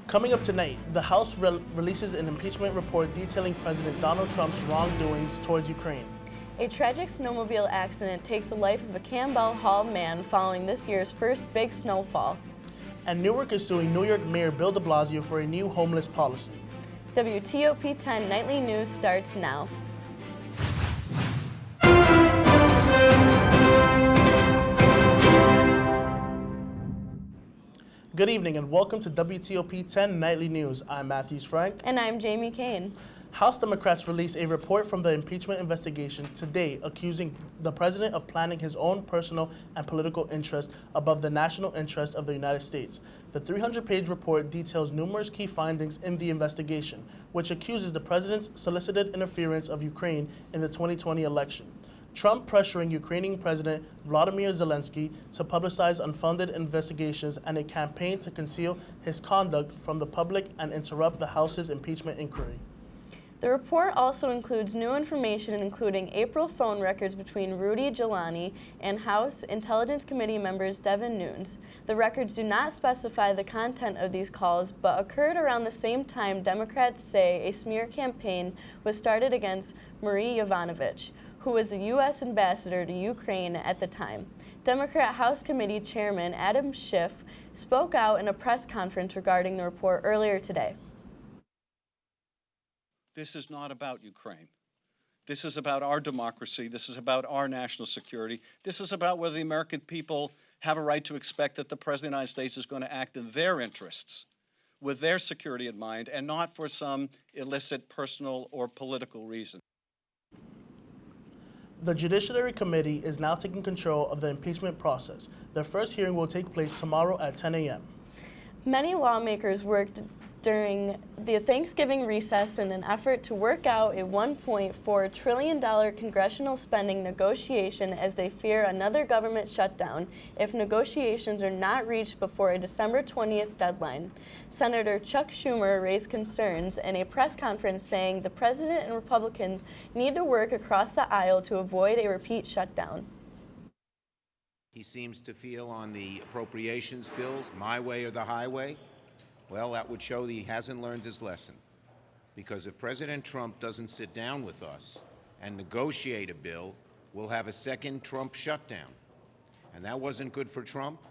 Coming up tonight, the House releases an impeachment report detailing President Donald Trump's wrongdoings towards Ukraine. A tragic snowmobile accident takes the life of a Campbell Hall man following this year's first big snowfall. And Newark is suing New York Mayor Bill de Blasio for a new homeless policy. WTOP 10 Nightly News starts now. Good evening and welcome to WTOP 10 Nightly News. I'm Matthews Frank. And I'm Jamie Kane. House Democrats released a report from the impeachment investigation today accusing the president of planning his own personal and political interest above the national interest of the United States. The 300-page report details numerous key findings in the investigation, which accuses the president's solicited interference of Ukraine in the 2020 election. Trump pressuring Ukrainian President Volodymyr Zelensky to publicize unfounded investigations and a campaign to conceal his conduct from the public and interrupt the House's impeachment inquiry. The report also includes new information including April phone records between Rudy Giuliani and House Intelligence Committee members Devin Nunes. The records do not specify the content of these calls, but occurred around the same time Democrats say a smear campaign was started against Marie Yovanovitch, who was the U.S. ambassador to Ukraine at the time. Democrat House Committee Chairman Adam Schiff spoke out in a press conference regarding the report earlier today. This is not about Ukraine. This is about our democracy. This is about our national security. This is about whether the American people have a right to expect that the President of the United States is going to act in their interests, with their security in mind, and not for some illicit personal or political reason. The Judiciary Committee is now taking control of the impeachment process. Their first hearing will take place tomorrow at 10 a.m. Many lawmakers worked during the Thanksgiving recess in an effort to work out a $1.4 trillion congressional spending negotiation as they fear another government shutdown if negotiations are not reached before a December 20th deadline. Senator Chuck Schumer raised concerns in a press conference saying the president and Republicans need to work across the aisle to avoid a repeat shutdown. He seems to feel on the appropriations bills, my way or the highway. Well, that would show that he hasn't learned his lesson. Because if President Trump doesn't sit down with us and negotiate a bill, we'll have a second Trump shutdown. And that wasn't good for Trump.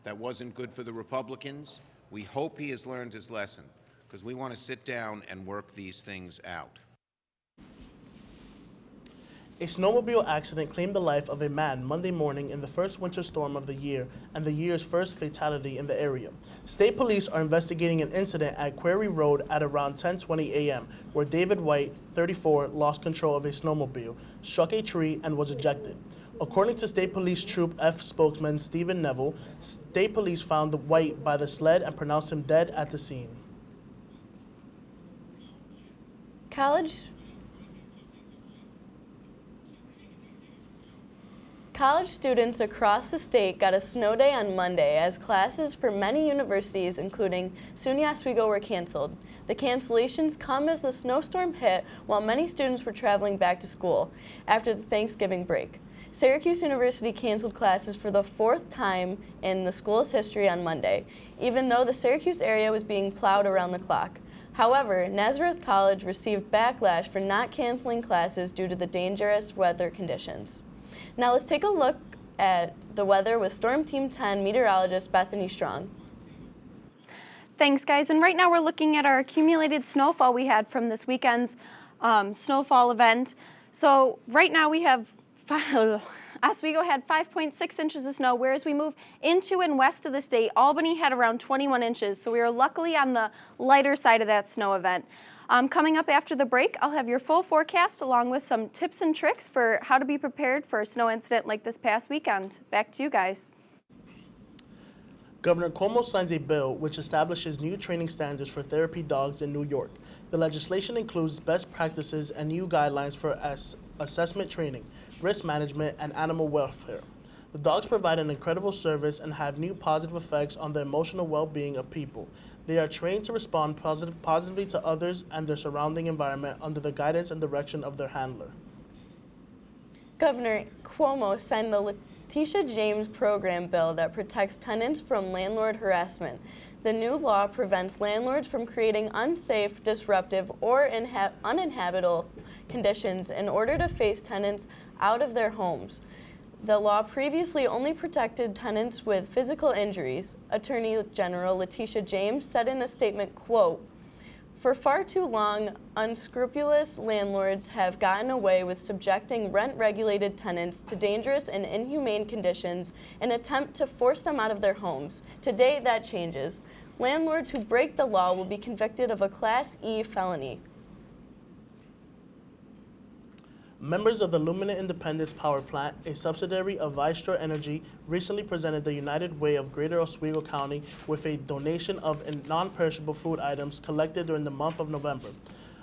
That wasn't good for the Republicans. We hope he has learned his lesson, because we want to sit down and work these things out. A snowmobile accident claimed the life of a man Monday morning in the first winter storm of the year and the year's first fatality in the area. State police are investigating an incident at Quarry Road at around 10:20 a.m. where David White, 34, lost control of a snowmobile, struck a tree, and was ejected. According to State Police Troop F spokesman Stephen Neville, State Police found the White by the sled and pronounced him dead at the scene. College students across the state got a snow day on Monday as classes for many universities, including SUNY Oswego, were canceled. The cancellations come as the snowstorm hit while many students were traveling back to school after the Thanksgiving break. Syracuse University canceled classes for the fourth time in the school's history on Monday, even though the Syracuse area was being plowed around the clock. However, Nazareth College received backlash for not canceling classes due to the dangerous weather conditions. Now let's take a look at the weather with Storm Team 10 meteorologist Bethany Strong. Thanks, guys. And right now we're looking at our accumulated snowfall we had from this weekend's snowfall event. So right now we have Oswego had 5.6 inches of snow, whereas we move into and west of the state, Albany had around 21 inches. So we are luckily on the lighter side of that snow event. Coming up after the break, I'll have your full forecast along with some tips and tricks for how to be prepared for a snow incident like this past weekend. Back to you guys. Governor Cuomo signs a bill which establishes new training standards for therapy dogs in New York. The legislation includes best practices and new guidelines for assessment training, risk management, and animal welfare. The dogs provide an incredible service and have new positive effects on the emotional well-being of people. They are trained to respond positively to others and their surrounding environment under the guidance and direction of their handler. Governor Cuomo signed the Letitia James program bill that protects tenants from landlord harassment. The new law prevents landlords from creating unsafe, disruptive, or uninhabitable conditions in order to phase tenants out of their homes. The law previously only protected tenants with physical injuries. Attorney General Letitia James said in a statement, quote, "For far too long, unscrupulous landlords have gotten away with subjecting rent-regulated tenants to dangerous and inhumane conditions in an attempt to force them out of their homes. Today, that changes. Landlords who break the law will be convicted of a Class E felony." Members of the Lumina Independence Power Plant, a subsidiary of Vistra Energy, recently presented the United Way of Greater Oswego County with a donation of non-perishable food items collected during the month of November.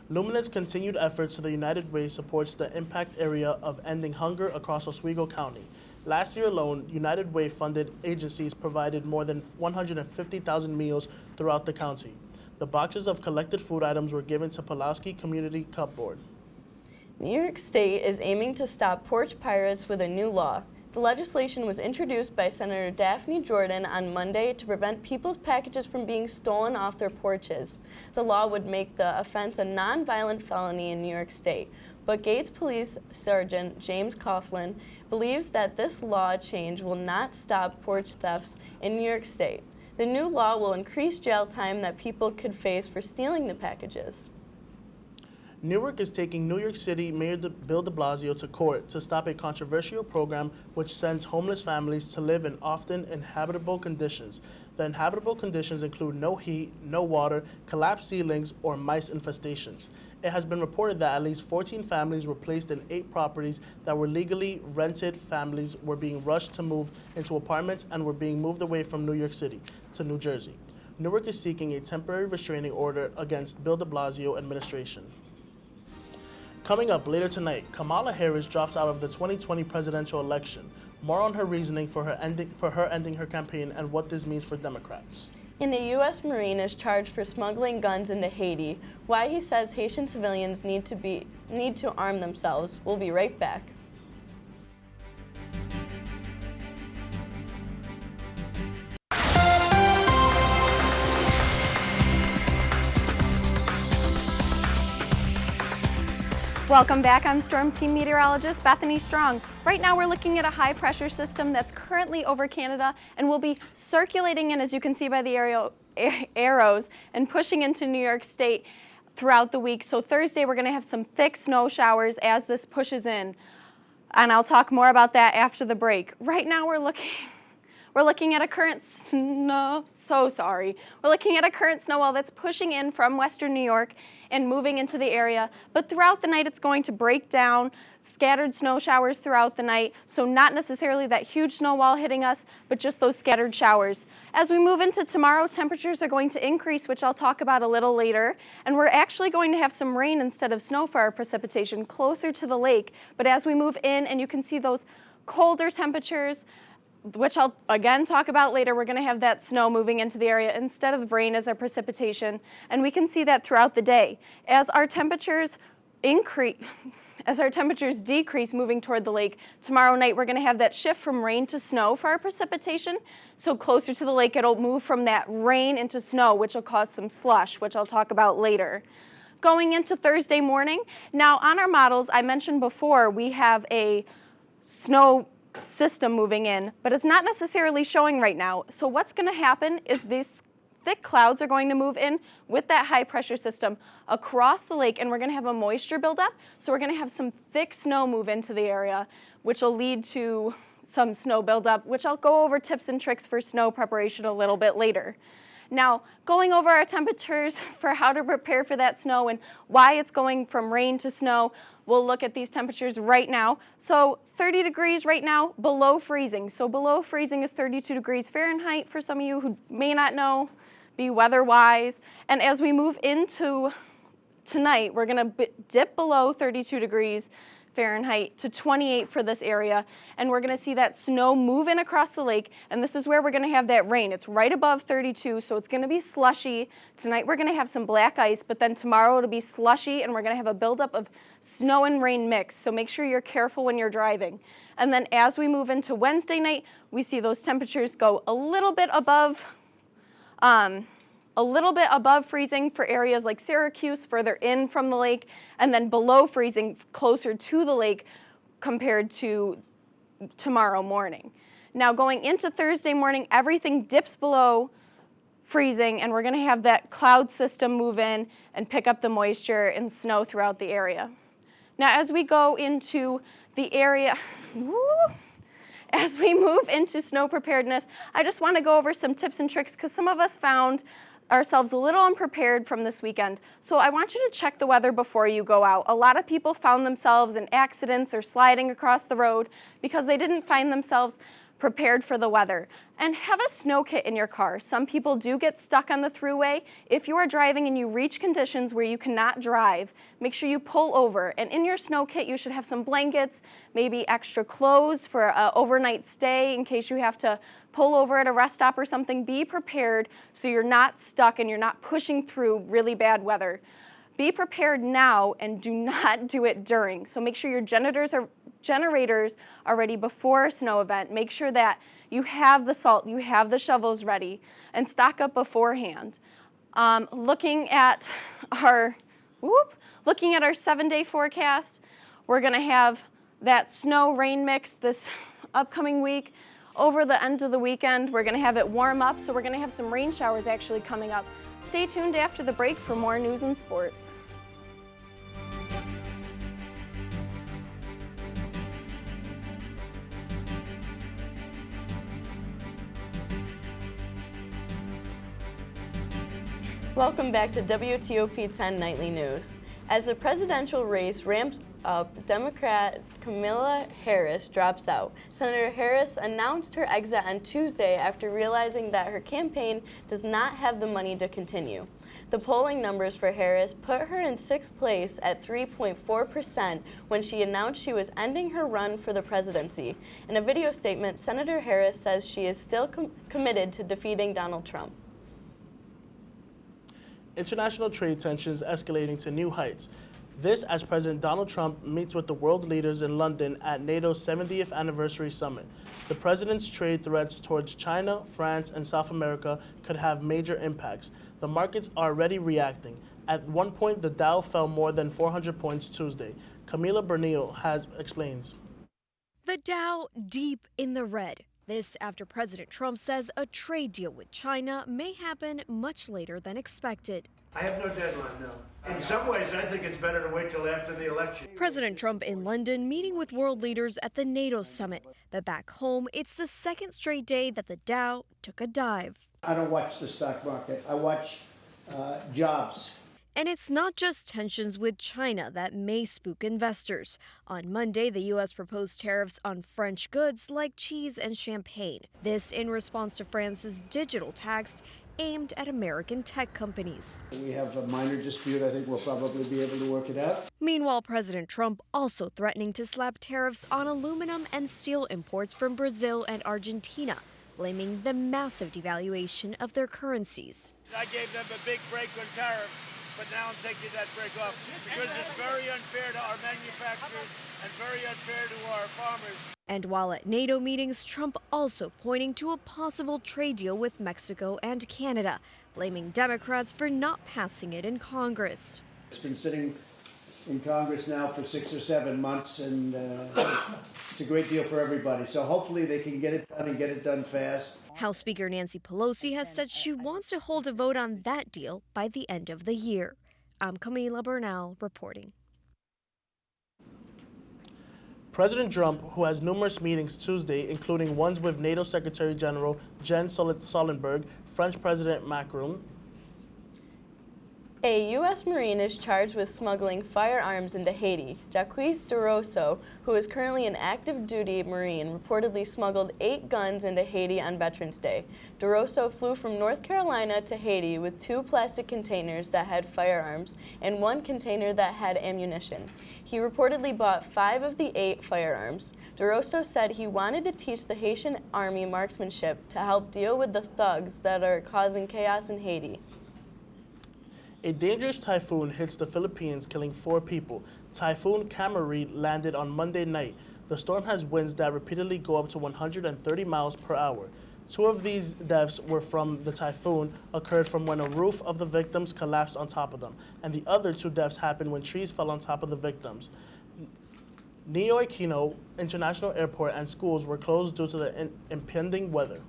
Lumina's continued efforts to the United Way supports the impact area of ending hunger across Oswego County. Last year alone, United Way funded agencies provided more than 150,000 meals throughout the county. The boxes of collected food items were given to Pulaski Community Cupboard. New York State is aiming to stop porch pirates with a new law. The legislation was introduced by Senator Daphne Jordan on Monday to prevent people's packages from being stolen off their porches. The law would make the offense a nonviolent felony in New York State. But Gates Police Sergeant James Coughlin believes that this law change will not stop porch thefts in New York State. The new law will increase jail time that people could face for stealing the packages. Newark is taking New York City Mayor Bill de Blasio to court to stop a controversial program which sends homeless families to live in often inhabitable conditions. The inhabitable conditions include no heat, no water, collapsed ceilings, or mice infestations. It has been reported that at least 14 families were placed in 8 properties that were legally rented. Families were being rushed to move into apartments and were being moved away from New York City to New Jersey. Newark is seeking a temporary restraining order against Bill de Blasio administration. Coming up later tonight, Kamala Harris drops out of the 2020 presidential election. More on her reasoning for her ending her campaign and what this means for Democrats. And a U.S. Marine is charged for smuggling guns into Haiti. Why he says Haitian civilians need to arm themselves. We'll be right back. Welcome back. I'm Storm Team Meteorologist Bethany Strong. Right now we're looking at a high pressure system that's currently over Canada and will be circulating in, as you can see by the arrows, and pushing into New York State throughout the week. So Thursday we're going to have some thick snow showers as this pushes in. And I'll talk more about that after the break. Right now we're looking at a current snow, We're looking at a current snow wall that's pushing in from western New York and moving into the area. But throughout the night, it's going to break down, scattered snow showers throughout the night. So not necessarily that huge snow wall hitting us, but just those scattered showers. As we move into tomorrow, temperatures are going to increase, which I'll talk about a little later. And we're actually going to have some rain instead of snow for our precipitation closer to the lake. But as we move in, and you can see those colder temperatures, which I'll again talk about later, we're going to have that snow moving into the area instead of rain as our precipitation, and we can see that throughout the day. As our temperatures decrease moving toward the lake, tomorrow night we're going to have that shift from rain to snow for our precipitation. So closer to the lake, it'll move from that rain into snow, which will cause some slush, which I'll talk about later. Going into Thursday morning, now on our models, I mentioned before, we have a snow system moving in, but it's not necessarily showing right now. So what's going to happen is these thick clouds are going to move in with that high pressure system across the lake, and we're going to have a moisture buildup. So we're going to have some thick snow move into the area, which will lead to some snow buildup, which I'll go over tips and tricks for snow preparation a little bit later. Now, going over our temperatures for how to prepare for that snow and why it's going from rain to snow, we'll look at these temperatures right now. So 30 degrees right now, below freezing. So below freezing is 32 degrees Fahrenheit for some of you who may not know, be weather-wise. And as we move into tonight, we're going to dip below 32 degrees Fahrenheit to 28 for this area, and we're going to see that snow move in across the lake, and this is where we're going to have that rain. It's right above 32, so it's going to be slushy. Tonight we're going to have some black ice, but then tomorrow it'll be slushy, and we're going to have a buildup of snow and rain mix, so make sure you're careful when you're driving. And then as we move into Wednesday night, we see those temperatures go a little bit above freezing for areas like Syracuse, further in from the lake, and then below freezing closer to the lake compared to tomorrow morning. Now going into Thursday morning, everything dips below freezing, and we're going to have that cloud system move in and pick up the moisture and snow throughout the area. Now as we go into the area, as we move into snow preparedness, I just want to go over some tips and tricks because some of us found ourselves a little unprepared from this weekend. So I want you to check the weather before you go out. A lot of people found themselves in accidents or sliding across the road because they didn't find themselves prepared for the weather. And have a snow kit in your car. Some people do get stuck on the thruway. If you are driving and you reach conditions where you cannot drive, make sure you pull over. And in your snow kit, you should have some blankets, maybe extra clothes for an overnight stay in case you have to pull over at a rest stop or something. Be prepared so you're not stuck and you're not pushing through really bad weather. Be prepared now and do not do it during. So make sure your generators are ready before a snow event. Make sure that you have the salt, you have the shovels ready, and stock up beforehand. Looking at our 7-day forecast, we're going to have that snow-rain mix this upcoming week. Over the end of the weekend, we're going to have it warm up, so we're going to have some rain showers actually coming up. Stay tuned after the break for more news and sports. Welcome back to WTOP 10 Nightly News. As the presidential race ramps up, Democrat Kamala Harris drops out. Senator Harris announced her exit on Tuesday after realizing that her campaign does not have the money to continue. The polling numbers for Harris put her in 6th place at 3.4% when she announced she was ending her run for the presidency. In a video statement, Senator Harris says she is still committed to defeating Donald Trump. International trade tensions escalating to new heights. This as President Donald Trump meets with the world leaders in London at NATO's 70th anniversary summit. The president's trade threats towards China, France, and South America could have major impacts. The markets are already reacting. At one point, the Dow fell more than 400 points Tuesday. Camila Bernil explains. The Dow deep in the red. This after President Trump says a trade deal with China may happen much later than expected. I have no deadline, no. In some ways, I think it's better to wait till after the election. President Trump in London meeting with world leaders at the NATO summit. But back home, it's the second straight day that the Dow took a dive. I don't watch the stock market. I watch jobs. And it's not just tensions with China that may spook investors. On Monday, the U.S. proposed tariffs on French goods like cheese and champagne. This in response to France's digital tax aimed at American tech companies. We have a minor dispute. I think we'll probably be able to work it out. Meanwhile, President Trump also threatening to slap tariffs on aluminum and steel imports from Brazil and Argentina, blaming the massive devaluation of their currencies. I gave them a big break on tariffs. But now I'm taking that break off because it's very unfair to our manufacturers and very unfair to our farmers. And while at NATO meetings, Trump also pointing to a possible trade deal with Mexico and Canada, blaming Democrats for not passing it in Congress. It's been sitting in Congress now for 6 or 7 months, and it's a great deal for everybody. So hopefully they can get it done and get it done fast. House Speaker Nancy Pelosi has said she wants to hold a vote on that deal by the end of the year. I'm Camila Bernal reporting. President Trump, who has numerous meetings Tuesday, including ones with NATO Secretary General Jens Stoltenberg, French President Macron, A U.S. Marine is charged with smuggling firearms into Haiti. Jacques DeRosso, who is currently an active duty Marine, reportedly smuggled 8 guns into Haiti on Veterans Day. DeRosso flew from North Carolina to Haiti with 2 plastic containers that had firearms and 1 container that had ammunition. He reportedly bought 5 of the 8 firearms. DeRosso said he wanted to teach the Haitian Army marksmanship to help deal with the thugs that are causing chaos in Haiti. A dangerous typhoon hits the Philippines, killing 4 people. Typhoon Kamari landed on Monday night. The storm has winds that repeatedly go up to 130 miles per hour. 2 of these deaths were from the typhoon occurred from when a roof of the victims collapsed on top of them, and the other 2 deaths happened when trees fell on top of the victims. Ninoy Aquino International Airport and schools were closed due to the impending weather.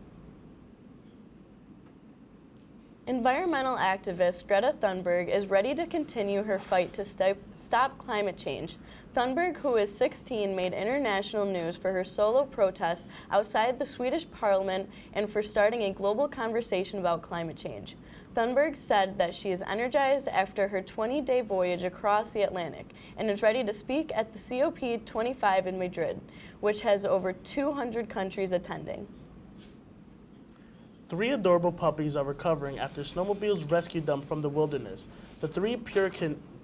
Environmental activist Greta Thunberg is ready to continue her fight to stop climate change. Thunberg, who is 16, made international news for her solo protests outside the Swedish parliament and for starting a global conversation about climate change. Thunberg said that she is energized after her 20-day voyage across the Atlantic and is ready to speak at the COP25 in Madrid, which has over 200 countries attending. 3 adorable puppies are recovering after snowmobiles rescued them from the wilderness. The 3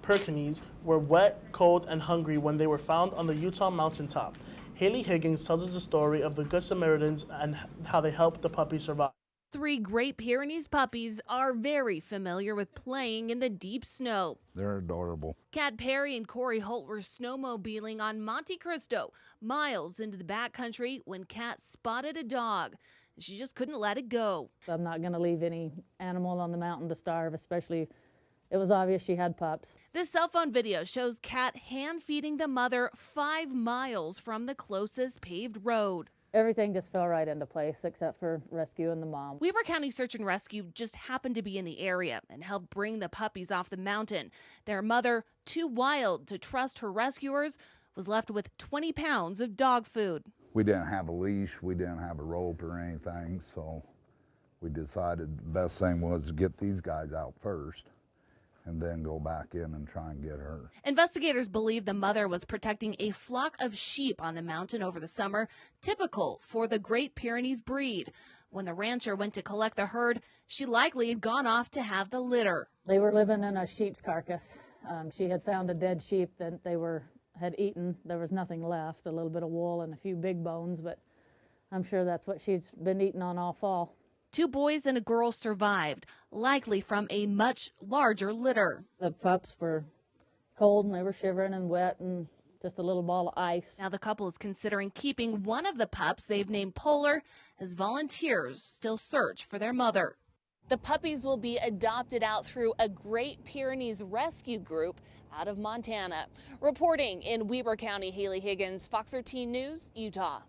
Pekingese were wet, cold, and hungry when they were found on the Utah mountaintop. Haley Higgins tells us the story of the Good Samaritans and how they helped the puppies survive. 3 Great Pyrenees puppies are very familiar with playing in the deep snow. They're adorable. Kat Perry and Corey Holt were snowmobiling on Monte Cristo, miles into the backcountry, when Kat spotted a dog. She just couldn't let it go. I'm not going to leave any animal on the mountain to starve, especially it was obvious she had pups. This cell phone video shows Kat hand-feeding the mother 5 miles from the closest paved road. Everything just fell right into place except for rescuing the mom. Weber County Search and Rescue just happened to be in the area and helped bring the puppies off the mountain. Their mother, too wild to trust her rescuers, was left with 20 pounds of dog food. We didn't have a leash, we didn't have a rope or anything, so we decided the best thing was to get these guys out first and then go back in and try and get her. Investigators believe the mother was protecting a flock of sheep on the mountain over the summer, typical for the Great Pyrenees breed. When the rancher went to collect the herd, she likely had gone off to have the litter. They were living in a sheep's carcass. She had found a dead sheep that they had eaten. There was nothing left, a little bit of wool and a few big bones, but I'm sure that's what she's been eating on all fall. 2 boys and a girl survived, likely from a much larger litter. The pups were cold and they were shivering and wet and just a little ball of ice. Now the couple is considering keeping one of the pups they've named Polar as volunteers still search for their mother. The puppies will be adopted out through a Great Pyrenees rescue group out of Montana. Reporting in Weber County, Haley Higgins, Fox 13 News, Utah.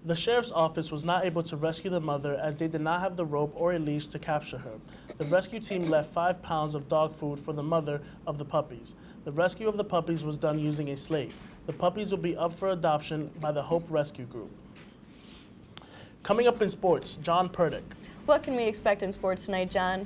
The sheriff's office was not able to rescue the mother as they did not have the rope or a leash to capture her. The rescue team left 5 pounds of dog food for the mother of the puppies. The rescue of the puppies was done using a slate. The puppies will be up for adoption by the Hope Rescue Group. Coming up in sports, John Purdick. What can we expect in sports tonight, John?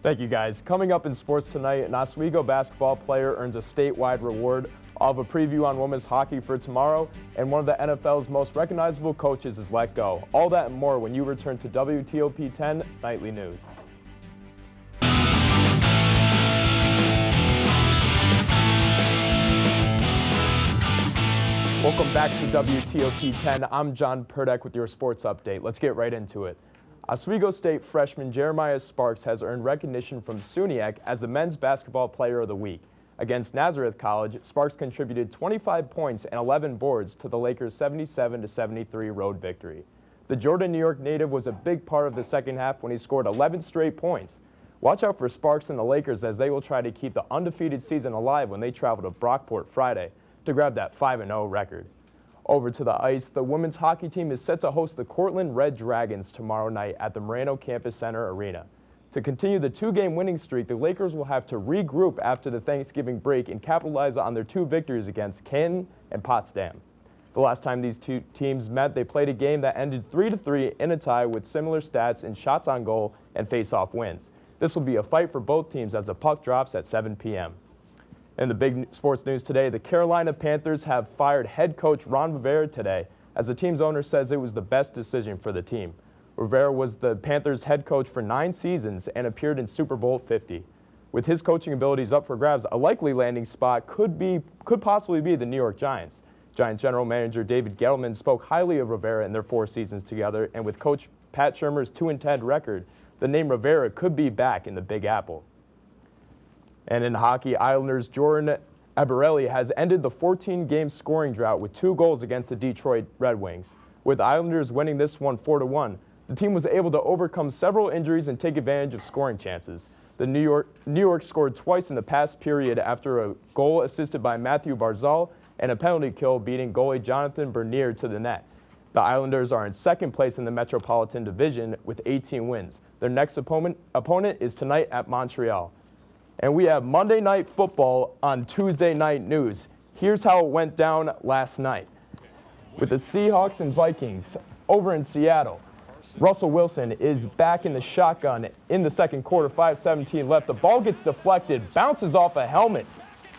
Thank you, guys. Coming up in sports tonight, an Oswego basketball player earns a statewide reward. I'll have a preview on women's hockey for tomorrow, and one of the NFL's most recognizable coaches is let go. All that and more when you return to WTOP 10 Nightly News. Welcome back to WTOP 10. I'm John Purdick with your sports update. Let's get right into it. Oswego State freshman Jeremiah Sparks has earned recognition from SUNYAC as the Men's Basketball Player of the Week. Against Nazareth College, Sparks contributed 25 points and 11 boards to the Lakers' 77-73 road victory. The Jordan, New York native was a big part of the second half when he scored 11 straight points. Watch out for Sparks and the Lakers as they will try to keep the undefeated season alive when they travel to Brockport Friday to grab that 5-0 record. Over to the ice, the women's hockey team is set to host the Cortland Red Dragons tomorrow night at the Moreno Campus Center Arena. To continue the 2-game winning streak, the Lakers will have to regroup after the Thanksgiving break and capitalize on their 2 victories against Canton and Potsdam. The last time these 2 teams met, they played a game that ended 3-3 in a tie with similar stats in shots on goal and face-off wins. This will be a fight for both teams as the puck drops at 7 p.m. In the big sports news today, the Carolina Panthers have fired head coach Ron Rivera today, as the team's owner says it was the best decision for the team. Rivera was the Panthers head coach for 9 seasons and appeared in Super Bowl 50. With his coaching abilities up for grabs, a likely landing spot could possibly be the New York Giants. Giants general manager David Gettleman spoke highly of Rivera in their 4 seasons together, and with coach Pat Shurmur's 2-10 record, the name Rivera could be back in the Big Apple. And in hockey, Islanders' Jordan Eberle has ended the 14-game scoring drought with 2 goals against the Detroit Red Wings. With the Islanders winning this one 4-1, the team was able to overcome several injuries and take advantage of scoring chances. The New York scored twice in the past period after a goal assisted by Matthew Barzal and a penalty kill beating goalie Jonathan Bernier to the net. The Islanders are in 2nd place in the Metropolitan Division with 18 wins. Their next opponent is tonight at Montreal. And we have Monday Night Football on Tuesday Night News. Here's how it went down last night. With the Seahawks and Vikings over in Seattle, Russell Wilson is back in the shotgun in the 2nd quarter, 5:17 left. The ball gets deflected, bounces off a helmet,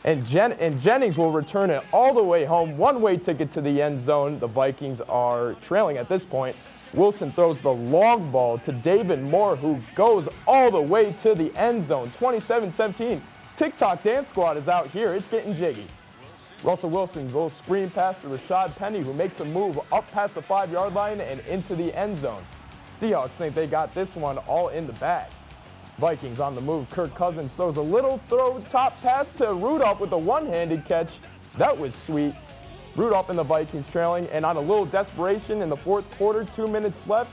and Jennings will return it all the way home. One-way ticket to the end zone. The Vikings are trailing at this point. Wilson throws the long ball to David Moore, who goes all the way to the end zone. 27-17. TikTok Dance Squad is out here. It's getting jiggy. Russell Wilson goes screen pass to Rashad Penny, who makes a move up past the 5-yard line and into the end zone. Seahawks think they got this one all in the bag. Vikings on the move. Kirk Cousins throws a little top pass to Rudolph with a one-handed catch. That was sweet. Rudolph and the Vikings trailing, and on a little desperation in the 4th quarter, 2 minutes left,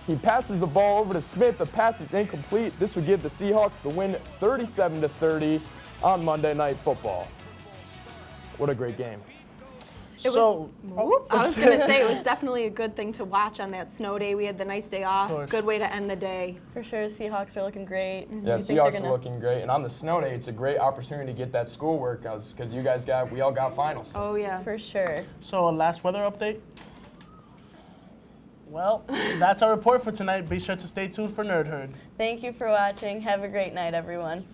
he passes the ball over to Smith. The pass is incomplete. This would give the Seahawks the win 37-30 on Monday Night Football. What a great game. I was going to say it was definitely a good thing to watch on that snow day. We had the nice day off. Good way to end the day. For sure, Seahawks are looking great. Yeah, Seahawks are looking great. And on the snow day, it's a great opportunity to get that schoolwork because we all got finals. Oh, yeah. For sure. So, a last weather update? Well, that's our report for tonight. Be sure to stay tuned for Nerd Herd. Thank you for watching. Have a great night, everyone.